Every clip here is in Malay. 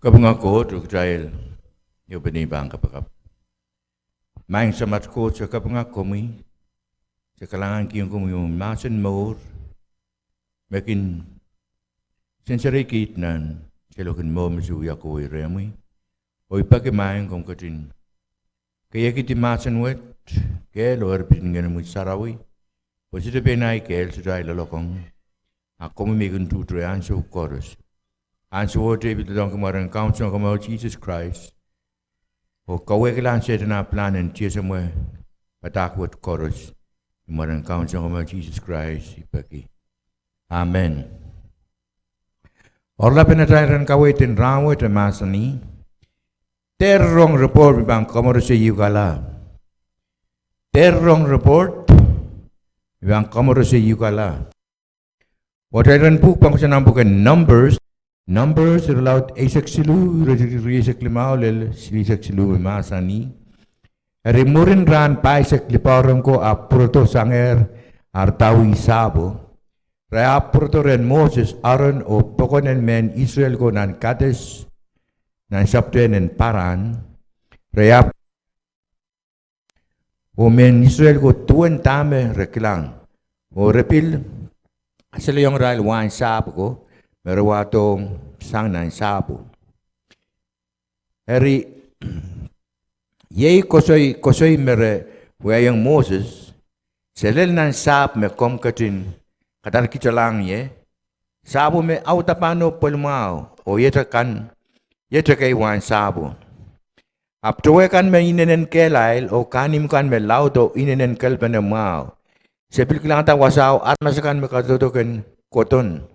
Kabungako tu Israel yo benibang kapakap. Maing samat ko sa kabungako mi sa kalangan kiyong kumuyong masin mor makin sincerikit nan silokin mo masuya ko iremi o ipakimain kong katin kaya kiti masin wet kaya lo arpin nga mo sarawi o sila benay kaya sa lalokong ako mimigin tutuyan sa chorus. Answer what David long kamaran council kamaw Jesus Christ. O kawe kilan sa na plan and tiya somewhere patak what chorus. Kamaran council kamaw Jesus Christ ipaki. Amen. Orla penatairan kawe tin rawo te masani. Dehr Rong report bang Kamwaroseiukala. Dehr Rong report bang Kamwaroseiukala. What I run book bang sa nambukan Numbers allowed Isaac silu, Isaac limau lel, Isaac silu masani. Rimurin ran pa Isaac liparong ko apurto sanger artawi sabo. Rea apurto ren Moses Aaron o pokonen men Israel ko nan Kades nan sabtuen en Paran. Rea o men Israel ko tuen tame reklang. O repil asal yung ral wan sabo ko. Merawatong sang nan sabu. Eri yei kosoy mere wayang Moses selel nan sab me kom katin kadar kicalang ye sabu me autapano pelmau o yeta kay wan sabu. Aptowe kan me inenen kelail o kanim kan me laudo inenen kelpana mau. Sepil kilang ta wasaw at masakan me katutukan koton.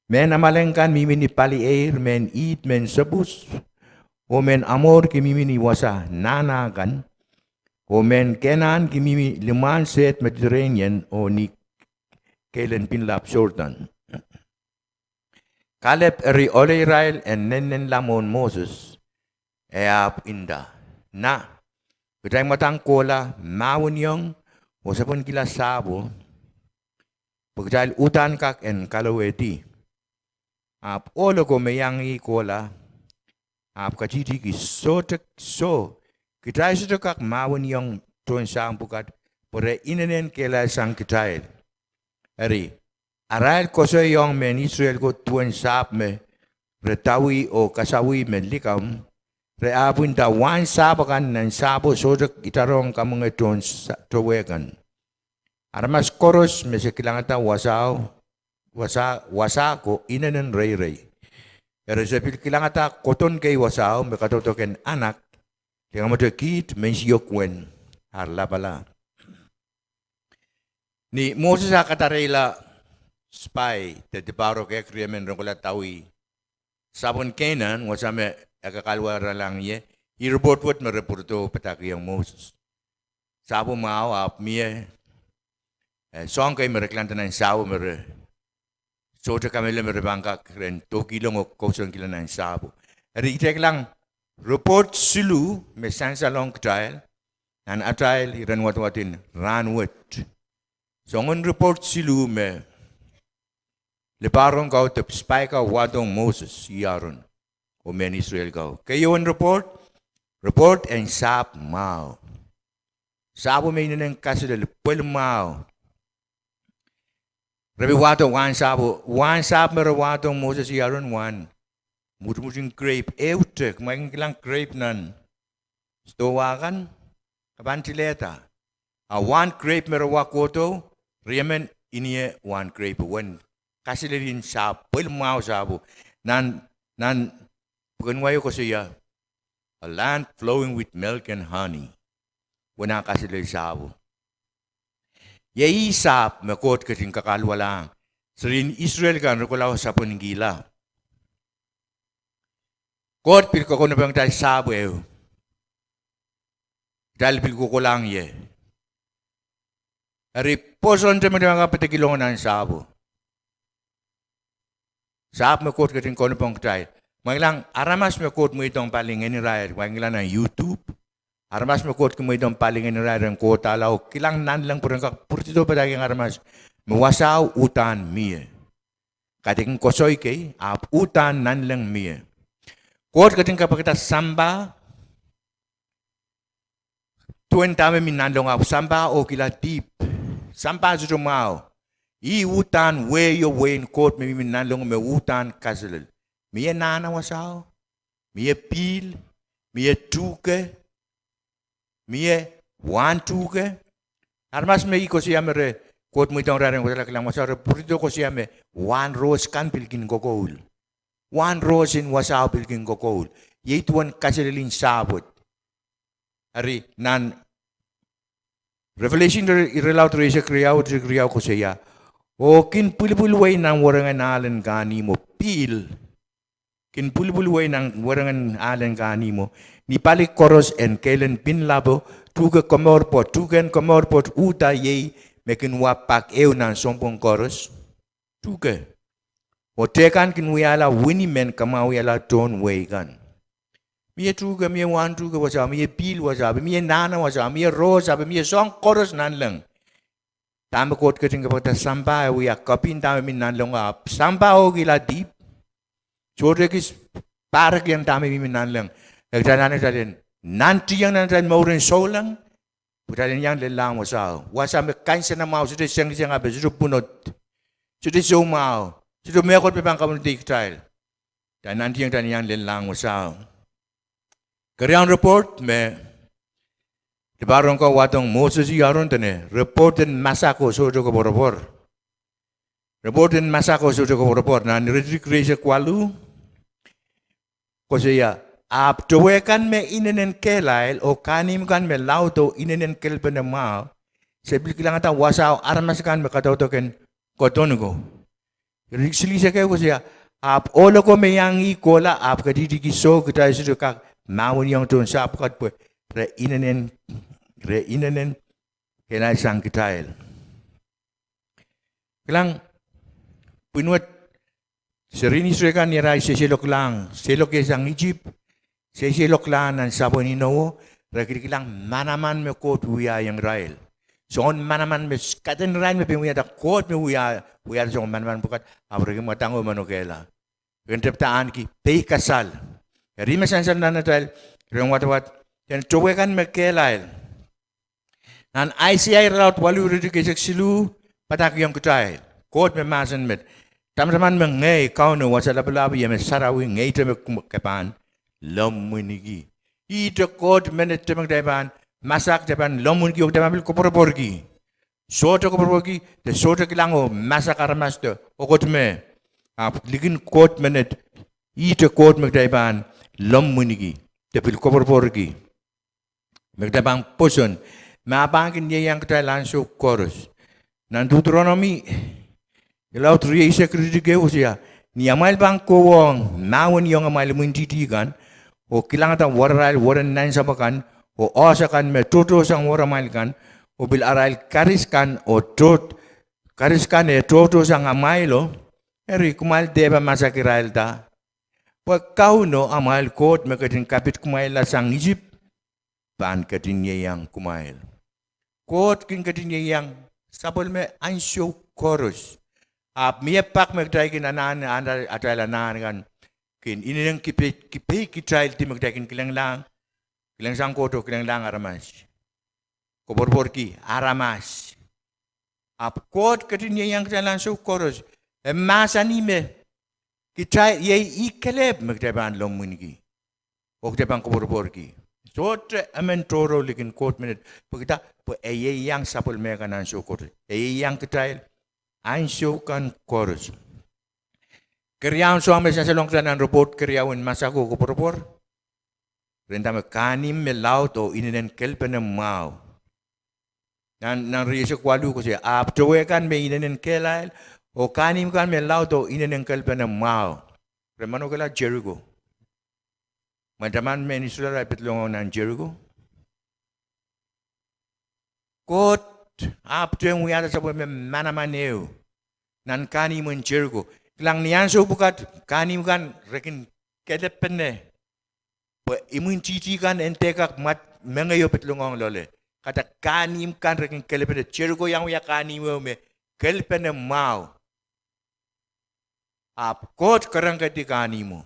Men amalengkan mimini pali air, men eat, men sabus. O men amor ki mimini wasa nanagan. O men kenan ki mimi liman set Mediterranean o ni kailan pinlap Jordan. Kalep eri ole Israel en nenen lamon Moses. Eap inda. Na. Betay matang kola, mawon yung, o sapon kila sabo. Pagdahil utan kak en kalaweti. Ap olo ko meyangi kola ap kachiti ki so kitay so kak mawon yung tuan sang bukat pore inenen kela sang kitay eri aral koso yung men Israel ko tuan sap me retawi o kasawi men likam re apun ta wan sapakan nan sapo so itarong kamong tuan towekan aramas koros me sekilangata wasa ko inanen ray. Pero sa pilkilangata koton kay wasaw makatotoken anak dengan modekit mensyokwen harla pala. Ni Moses akatarela spy te diparo kay krimen rongkola tawi. Sabon Canaan wasame akakalwara lang ye irbotwot mereporto pataki yang Moses. Sabo mau ap mie song kay mereklantanan sawo mere so kami merebangka keren 2 kilo ng kosong kilo ng sabo. Ritek lang report silu me sansa long trial and a trial iran watin ranwet. So ngon report silu me leparong kau tep spy ka watong Moses yaron o men Israel kau. Kayo report and sap mau. Sabo may nang kasidel pel mau. Rabi wato one sap merawatong Moses yaron one. Muting grape eutek maing kilang grape nan. Stowakan kabantileta. A one grape merawakoto riemen inie one grape wen. Kasilin sap pel mau sabu nan bukanwayo ko siya. A land flowing with milk and honey. Wana kasilin sabu. Yai sap makot kating kakalwalang. Serin Israel kan rukulaw sa punggila. Kot pil ko na bang tayo sabo eh. Dahil pil ko lang ye. Ari poson sa mga patikilong ng sabo. Sap makot kating ko na bang tayo. Mangilang aramas makot mo itong palingin ni Raya. Mangilang na YouTube. Armas makot ko mo itong palingin ni Raya. Kota lao. Kilang nan lang purang purtito pa tayo ng armas. Mawasaw utan miye. Kating kosoy kay, ap utan nan lang miye. Kot ketingka kita samba, tuan tame minandong aku samba o kila deep, samba sudah mau. I utan we yo we in kot me minandong me utan kaselel. Mie nana wasao, mie pil, mie tuke, mie wan tuke. Armas me iko siya mere kot mo itong rareng wala kilang wasao. Purito ko siya me one rose kan pilkin kokoul. One rose in wasao pilkin kokoul. Yeituan kaselelin sabot. Ari nan Revelation irelaut reisa kriau ko siya. O kin pulipulway ng warangan alan gani mo pil. Kin pulipulway ng warangan alan gani mo. Ni palik koros en kailan pinlabo tuga komorpot uta ye mekin wapak ew ng sompong koros. Tuga. O tekan kin wiyala winimen kama wiyala ton way gan. Mie tuga, mie wan tuga wasabi, mie pil wasabi, mie nana wasabi, mie rose wasabi, mie song koros nan lang. Tama kot keting kapata samba wiya kapin tama min nan lang ap. Samba o gila deep. Chore kis parak yang tama min nan lang. Nagdana natin, nanti yang natin maurin solang. Putarin yang lelang wasaw. Wasabi kain sa namaw, sudah siyang abe, sudah punot. Sudah sumaw. Sudah mekot pipang kamuntik trial. Dan nanti yang lelang wasaw. Kariang report me dibarong ko watong Moses yaron tane reportin masako sojo ko borobor. Reportin masako sojo ko borobor na nirikreise kwalu ko siya ap tuwekan me inenen kelail o kanim kan me lauto inenen kelpen ma sebil kilang ata wasao armas kan me katautoken kotonugo. Riksili sa ko siya ap olo ko me yangi kola ap kadidi kiso kita sido kak mawon yang tuan sapakat po re inanen kena sang kitail. Kelang pinuat serini surekan nirai seselok lang selok sang Egypt seselok lang nan sabon ino re kilang manaman me kot wiya yang Israel. Soon manaman me katen rain me pimuya da kot me wiya soon manaman bukat abrege matango manokela. Kenteptaan ki pei kasal. Rima sansan na natal, rong wat, dan cowekan merkelail. Nan ICI raut walu ridi kesek silu, patak yang ketail. Kot memasan met. Teman-teman mengai kau no wasalabi yang sarawi ngai teme kepan, lomunigi. Ito kot menet teme kepan, masak kepan lomunigi ok teman bil koporoporgi. Soto koporoporgi, de soto kilango masak aramas to, okot me. Ligin kot menet, ito kot kepan. Lom munigi, tepil kopor-porgi. Magdabang puson, mabangkin niya yang kita langsung koros. Nan Deuteronomy, ilaw 3 isa kritike siya. Ni amal bang kowong, mawon yung amal munditigan, o kilang ata waran nan sabakan, o osakan me sang waramal kan, o bil aral kariskan o kariskan sang amailo, eri kumal deba masakirail ta. Pag kau no amal kot makatin kapit kumail la sang Egypt, pan katin niya yang kumail. Kot kin katin niya yang sabol me ansyo koros. Ap miya pak magtay kin anan atay lanan kan kin ini yang kipi kitray ti magtay kin kilang sang koto kilang lang aramas. Koborbor ki aramas. Ap kot katin niya yang kilang so koros. Masa ni me kita ye ikeleb magdeban lomunigi. Ogdeban koborborgi. Sotre amen toro likin kot minute. Pagita po ye yang sapol meka nan sukor. Yang kita ansyo kan koros. Keryawan suami sa salong tanan report keryawan masako koborbor. Renta me kanim me laut o ininen kelpen mau. Nan riso kwalu ko siya aptowekan me ininen kelail. O kanim kan me lauto inenen kalpana mau. Remano kala Jericho. Madaman me nisula rapit longo nan Jericho. Kot apto yung wiyata sa me manamaneo. Nan kanim en Jericho. Kilang niyan so bukat kanim kan rekin kelepene. Po imun titi kan entekak mat mengayo petlongong lole. Kata kanim kan rekin kelepene Jericho yang wiya kanim me kelepene mau. Ap kot karang ketika mo.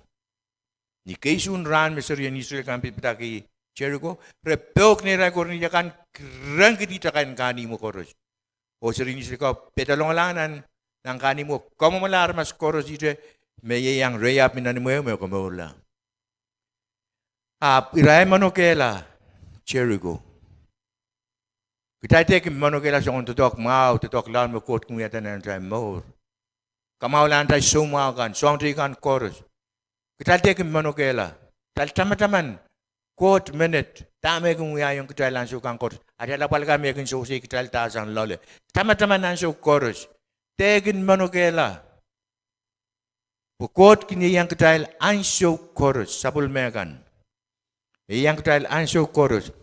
Ni keisun ran meseri ni Israel kan pitaki Jericho, repok ni rai korni kan kerang kita kan kani mo koros. O seri ni Israel petalong lanan nang kani mo kamu malar mas koros ite me yang reyap minani mo kamola. Irai manokela Jericho. Kita tek manokela song tutok mau tutok lan mo kot kumyatan nan trai more. Kamau lan trai sumau kan song tri kan koros. Kita tek manokela. Tal taman kot minute tame kumya yung kita lan su kan koros. Ada lapal kami kin so si kita tasan lole. Taman nan su koros. Tekin manokela. Bukot kini yang kita anso koros sabul megan. Yang kita anso koros.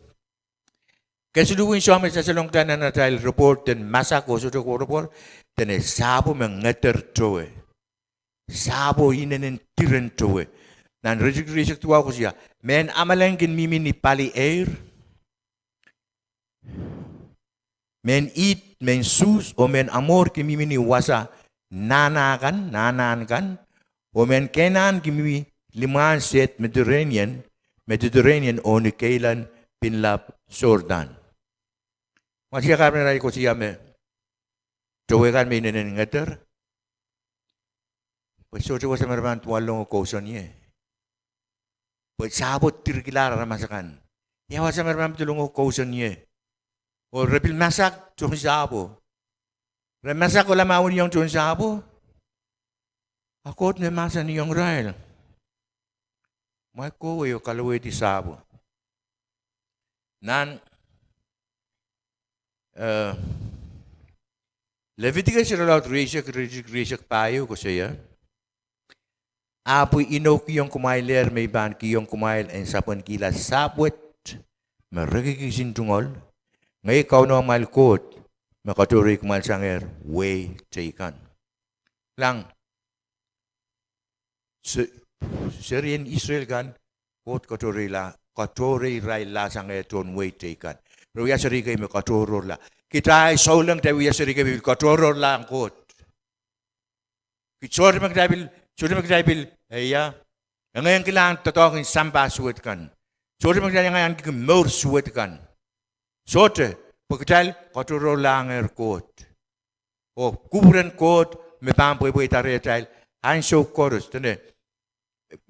Keseluruhan suami saya selong tanah natal report dan masa koso tu report dan sabu mengeter tuwe, sabu ini nentiran tuwe. Dan rezeki tu aku sia, men amalengin mimi ni pali air, men eat, men sus, o men amor ki mimi ni wasa nanan kan, o men kenan ki mimi liman set Mediterranean o ni kailan pinlap Jordan. Masih kami rai ko siya me. Tuwe kan me nenen ngater. Pues so sa marman tuwalong ko son ye. Pues sabot tirkilar ramasakan. Yawa sa marman tulong ko son ye. O repil masak tun sabo. Remasak ko lamawon yung tun sabo. Akot ne masa ni yung rail. May ko yo kalaway di sabo. Nan Leviticus siralat risak payo ko siya. Apoy inok yung kumailer may ban kiyong kumail en sapon kila sapwet marikikisin tungol. Ngay ikaw no malkot makaturi kumal sanger way taken. Lang Syrian Israel kan kot katuri rai la sanger ton way taken. Pero ya seri kay makatoror la. Kita ay saulang tayo ya seri kay makatoror la ang kot. Sorry magdabil, ya. Ngayon kailangan tatawagin samba suwet kan. Sorry magdabil ngayon more suwet kan. Sote, pagkatal, katoror la ang kot. O kuburan kot, may pampuy taretal, ansyo koros, tanda.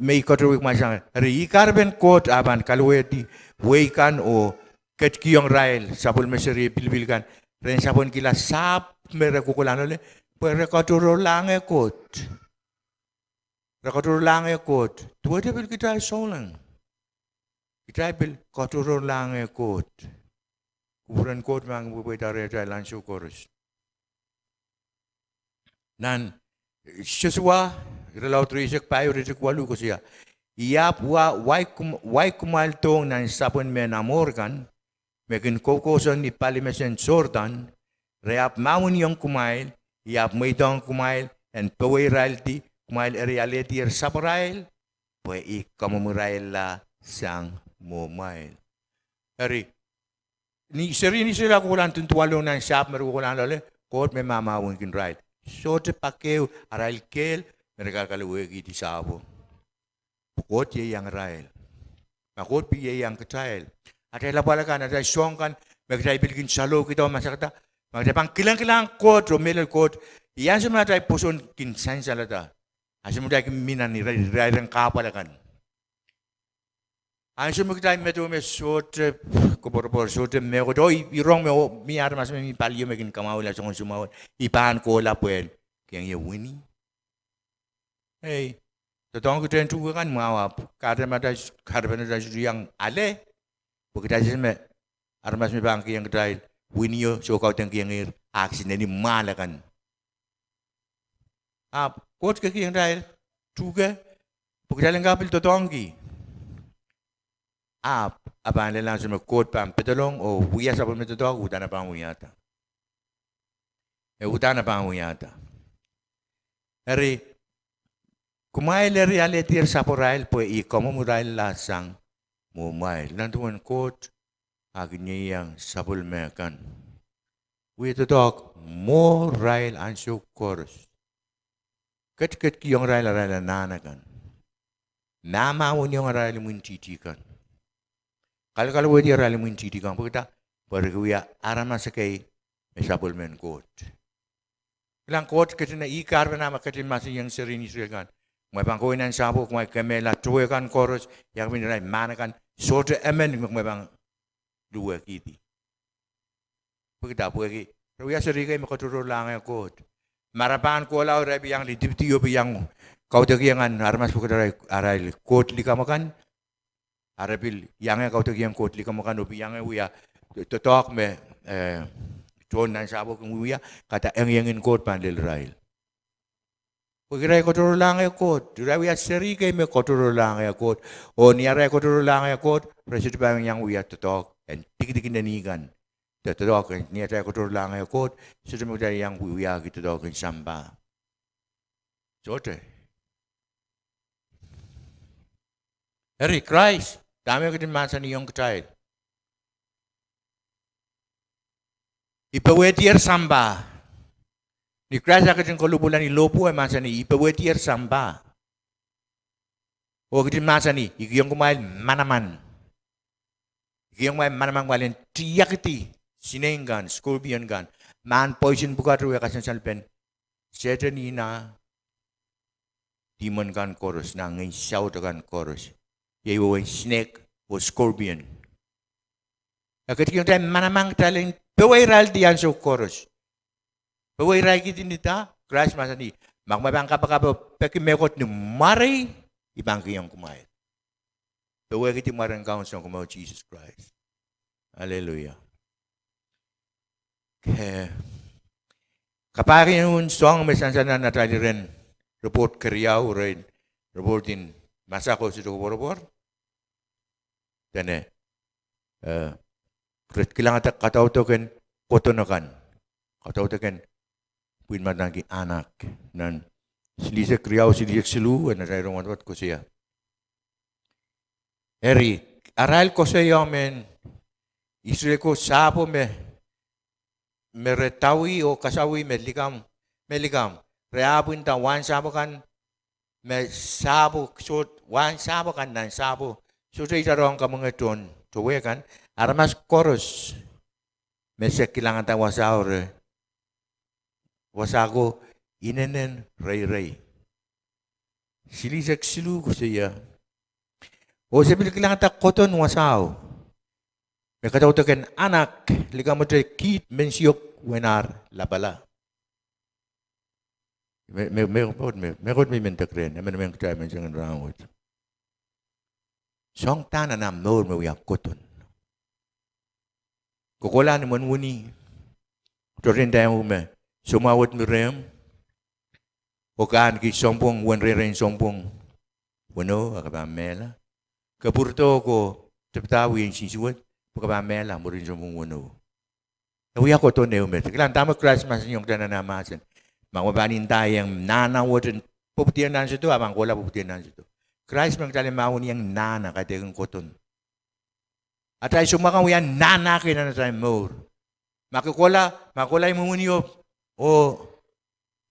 May katoror kumasang, rikarben kot aban kalweti, weikan o ket kiyong rail sapul meseri pilbilkan ren sapon kila sap mere kukulan ole pere katuro lang ekot tuwa de bil kita solang kita bil katuro lang ekot kuburan kot mang bubuy tare lan syukurus nan sesua relaw trisek payo risek walu ko siya iap wai kumaltong nan sapon men amorgan Mekin kokoson ni palimesen Jordan, reap maun yung kumail, iap may dong kumail, and paway reality, kumail reality saparail, pway ikamumurail la sang mumail. Eri, ni seri ni sila kukulan tuntuwalo ng sap, merukulan lale, kot may mamawin kin rail. So te pakeo, arail kel, mereka kaluwegi di sabo. Kot ye yang rail. Makot piye yang ketail. Ada labalakan, ada songkan, mereka bilkin salo kita masakta, mereka pangkilang kot, romelel kot, yang semua ada poson kin sains alada, asam ada minan ni rai kapalakan. Asam kita metu mesot, kubur sot megodoi, irong miar mas mi palio mekin kamawala songon sumawan, Pahn ko lapuen, kyang ye wini. Hey, totong kita tu kan mawap, kadang ada yang ale. Pagkita siya may armas may bangki yang dahil winyo so kau tengki yang aksin ini malakan. Kot kaki yang dahil juga pagkita lang kapil totongki. Apa lang sa mga kot pang petalong o wiya sa pang metotong utana pang wiyata. Utana pang wiyata. Eri kumail reality sa porail po ikomumurail lasang mumail. Nantuan kot, aginya yang sabul mekan. We to talk more rail and so chorus. Ket kiyong rail nanakan. Mama yung arali mo titikan. Kalau dia arali mo titikan, pagkita, perguya arama sa kay mesabol men kot. Ilang kot kasi na ikar na makatin masin yang serini kan. May bangko inan sabo may kamela tuwe kan koros yang minray manakan sorte emen may bang dua kiti. Pagkita pagi, perguya seri kay makaturo lang ang kot. Marapan ko law rebi yang litiptiyo yang kau tagiangan armas pagkita aral kot lika makan. Arabil yang kau tagiang kot lika makan ubi yang uya totok me tuon nan sabo kung uya kata yang kot pandel rail. Pagkiray ko turo lang ay kot. Durai uya seri kay me ko turo lang ay kot. O niyaray ko turo lang ay kot. Presid pa yang uya totok and tikitik nanigan. Totok and niyaray ko turo lang ay kot. Sudah mo yang uya gitu totok and samba. Sote. Hari Christ. Dami ko din masa niyong katail. Ipawetier samba. Ni Christ akan kolubulan ni lopo ay masa ni ipawetier samba. O kitin masa ni ikiyong kumail manaman. Ikiyong kumail manaman walin tiyakiti sinenggan, scorpion gan. Man poison buka ruya kasan salpen. Seta ni na demon gan chorus na ngay shout gan chorus. Yayo ay snake o scorpion. Ketika kita mana-mana talent, pewairal dian so chorus. Pewairal kita ni ta, Christ masa ni, magmabang kapag pekimekot ni maray, ibang kiyang kumain. Pewairal kita marang kaon sa kumaw Jesus Christ. Hallelujah. Kapag yung song may sansana na tayo rin, report karyaw rin, reportin masa ko sa tukubor-bor. Then kailangan katautokan kotonakan. Katautokan puin matang anak nan silisek kriyaw silisek silu na tayo rumatwat ko siya. Eri aral ko sa iyo men Israel ko sapo meretawi o kasawi melikam reapun ta wan sapo kan me sapo sot wan sapo kan nan sapo so sa itarong ka mga ton tuwe kan armas chorus mesek kailangan ta wasaur wasago inenen ray silisek silu ko siya o sabi kailangan ta koton wasaw may katautokan anak likam mo tayo kit mensyok wenar labala may mentakren may kaya mensyang rawot song tana na mor mo yak koton kukola ni manwuni torin tayo mo sumawat mo rem o kaan ki sompong wanre sompong wano akabamela kapurto ko taptawi yung sisuwat akabamela mo rin sompong wano uya ko to ne umet kailan tama Christmas yung tananamasan mawabanin tayong nanawatan puputian nan situ abang kola puputian nan situ Christ magtali maun yang nana katigang koton at ay sumakang uyan nana kina na tayo more makola yung mumunyo o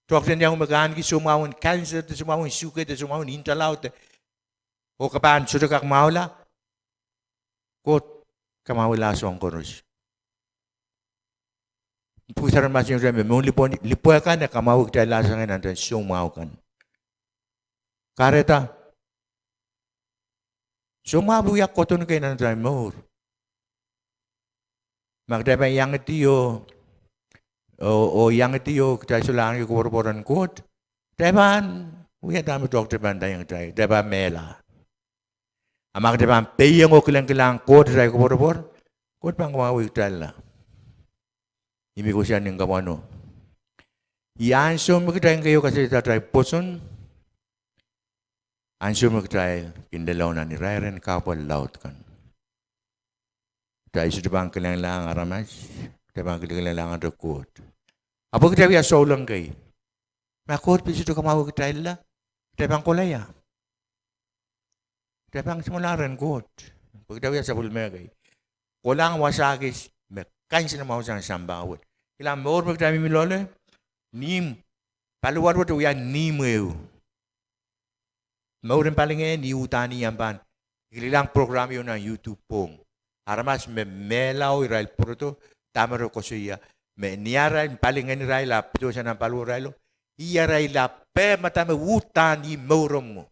tuwaksan niya umagaan ki sumawon cancer to sumawon suke to sumawon intalaw o kapan sudah kak maula kot kamawala so ang koros pusaran mas yung remi mong lipoy ka na kamawag tayo lasang nga nantan sumaw kan kareta sumabuyak koton kayo nantan more magdaba yang itiyo o yang itiyo tayo sulang yung kuborboran kot deban uya dami doktor banda yang tayo deba mela amak deban peyang o kilang kot tayo kuborbor kot pang kumawag tayo la imi ko siya ng kawano i-answer mo kita kayo kasi tayo poson answer mo kita kindalaw na ni Ryan kapal laut kan tayo sudah bang kailangan aramas tayo bang kailangan rekod apa kita biya solang kay makot piso to kamawag tayo la tayo bang kulaya tayo bang simularan kot pag tayo biya sa bulme kay kulang wasagis mekansin na mausang sambawat kailangan mo ormag tayo milole, nim, paluwar mo ito yan, nim mo. Maurin palingin, iutani yan pan. Ililang program yun ng YouTube pong. Aramas me melaw irail proto, tamaro ko siya. Me niara palingin irail la, pito siya ng palu irailo. Iya irail la, pe matame utani maurom mo.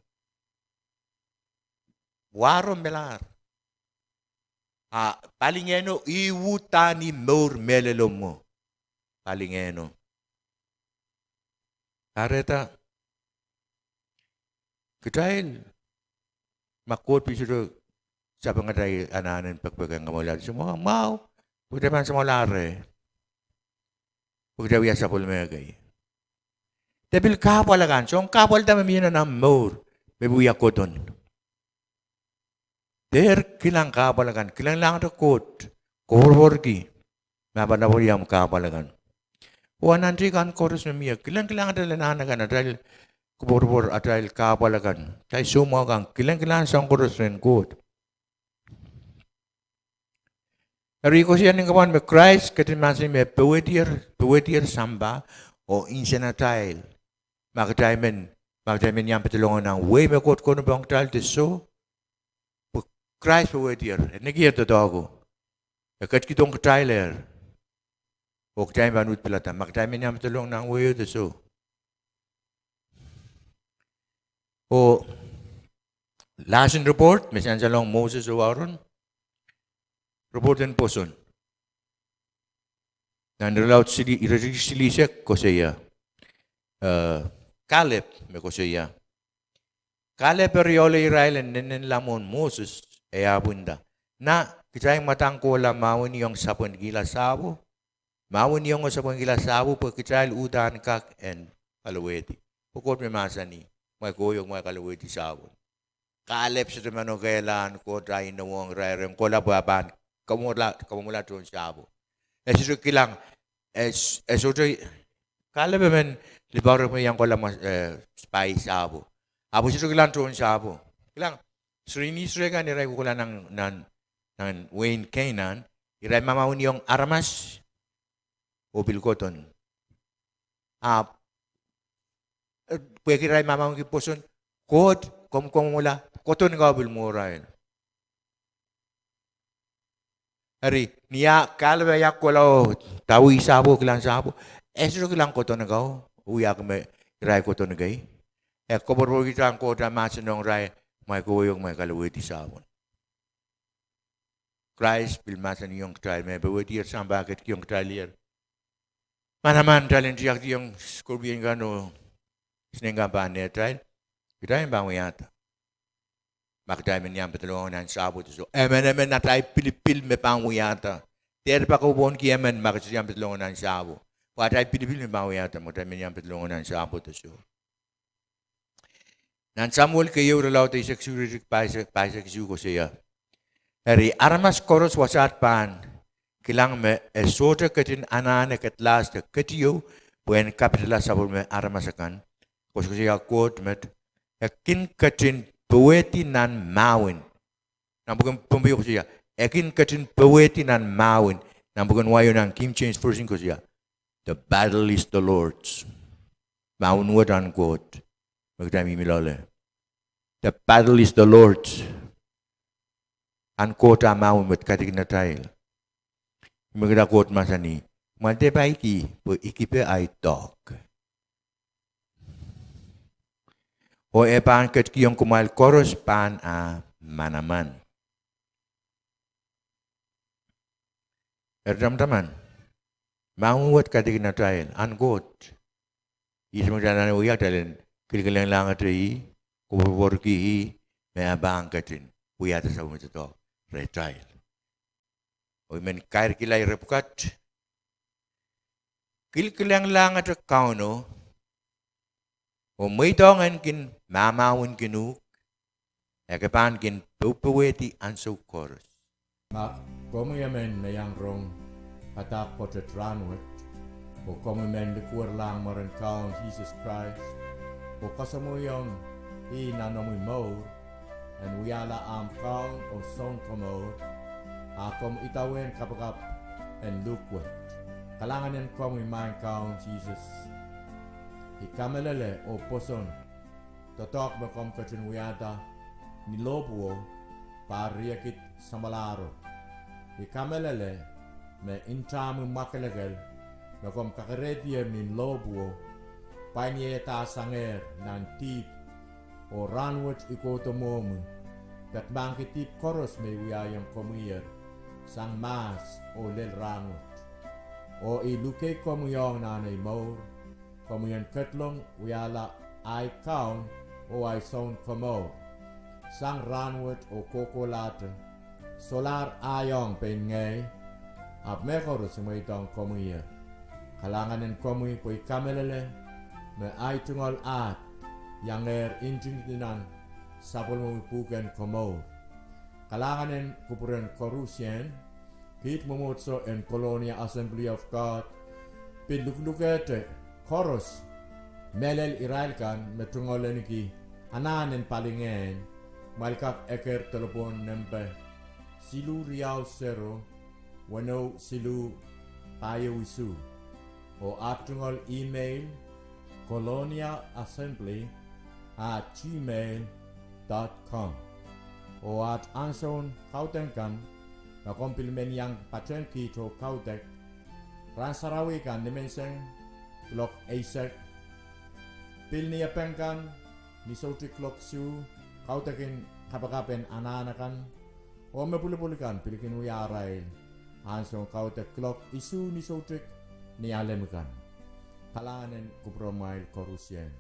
Warom melar. Palingeno, iutani maur melelom mo. Palingeno. Kareta, ketail, makot pisuro sa pangatay ananan pagpagang kamulat. Semua mau, pwede man sa malare. Pwede wiya sa pulmegay. Tabil kapalagan, so ang kapal dami miyan na maur, may buya ko doon. Dehr kilang kapalagan, kilang lang ito kot, kuhurhurgi, mapanapuriyam kapalagan. Nanti kan chorus memia, kilang ito lananagan, dahil kuhurhur, dahil kapalagan. Dahil semua kan, kilang sang chorus rin kot. Riko siya ng kawan, may Christ, katimasin may pewetir samba, o insenatail. Magdaimen yang petulungan ng way may kot kono bang tal tiso. Christ pewetir, nagiyar to dago. Kat kitong katailer. O katayin banut pelatan, magdaimen yang petulungan ng way tiso. O last report, may sansalong Moses o Aaron. Report din poson. Nandilaw silisek ko siya. Phillip me ko siya. Phillip periole Israel nenen lamon Moses e abunda. Na kita yang matangko la mawin yung sapon gila sabo. Mawin yung sapon gila sabo po kita udan kak and kalaweti. Pukot me masani. May koyong may kalaweti sabo. Phillip sa tumano kailan ko tayo nawang rarem ko la baban. Kamula tuon sabo. Eso kilang eso Phillip men libaro mo yang ko la spy sabo. Abo siya kilang tuon sabo. Kilang Srini Srega ni ray ko la ng Wayne Canaan, iray mamawin yung armas o bilkoton. Pwede ray mamawin kiposon kod kom mula koton ka bil mo ray. Ari niya kalwa yak ko lao tawi sabo kilang sabo. Eso kilang koton ka uyak me ray koton gay. Kobor kita ang kota masinong ray may kuyong may kalawiti sabon. Christ pilmasan yung trial may bawitir sa bakit yung trial yer. Manaman talent siyak yung scorpion gano sinengga pa ne trial. Kita yung bangwiyata. Makita men yang petulungan ng sabo to so. Emen na tayo Pilipil me bangwiyata. Dehr pa ko bon ki emen makita yang petulungan ng sabo. Pa tayo Pilipil me bangwiyata mo tayo men yang petulungan ng sabo to so. Nan Samuel kayo relaw tayo seksurik paisa kisuko siya. Eri armas koros wasat Pahn kilang me esota katin anane katlas de katiyo buen kapitala sabul me armas akan. Kos siya quote met ekin katin poeti nan mawin. Nambukan pembiyo siya. Ekin katin poeti nan mawin. Nambukan wayo nan Kim Change first ko siya. The battle is the Lord's. Mawin word unquote. Magdami milole. The battle is the Lord's. Unquote amawin with katik na tayo. Magdakot masani. Mante pa po ikipe ay talk. O Pahn kat kiyong kumal koros Pahn manaman. Erdam-daman. Mawat katik na tayo. Unquote. Isang magdana na uyak talin. Kilikilang lang at rin, kuburborki, may abang katin, uyata sa umito to, retrial. O men kair kilay repukat, kilikilang lang at kauno, o may dongan kin mamawin kinuk, ekapan kin pupaweti anso koros. Como yamen na yang Rong, patak po sa tranwet, o como men likur lang maran kaon Jesus Christ, o kasamo yung inanomoy mo, and uyala am kaon o song kamo, akom itawin kapagap and lukwat. Kalangan yan ko may main kaon Jesus. Ikamalale o poson, totok bekom kecenwiata ni lobuo pariakit samalaro. Ikamelele me intamu makelegel bekom kakeredia min lobuo painieta sanger nan tip o ranwet ikoto momu dat bangki tip koros me wiayam komuyer sang mas o lel ranwet. O iluke komuyong nanay maur komuyan ketlong wiala ay kaun o ay son komor sang ranwet o kokolate solar ayong pengay ap mekor sumaitong komuyer kalanganen komuy po'y kamelele me ay tungol at yang injing dinan sapol mo puken komor kalanganen kupuren korusyen kit momotso en Colonia Assembly of God pinluklukete koros melel irailkan metungole niki ananen palingen malkap eker telepon nempe silu riau sero wano silu tayo wisu o atungol email coloniaassembly@gmail.com o at anson kautenkan na kompilmen yang paten kito kautek ransarawikan dimenseng klok eisek pilni apengkan ni sauti klok su kautekin kapakapen ananakan o mepuli-pulikan pilikin wiarail anson kautek klok isu ni sautik ni alemekan kalanganen kupromail korusyen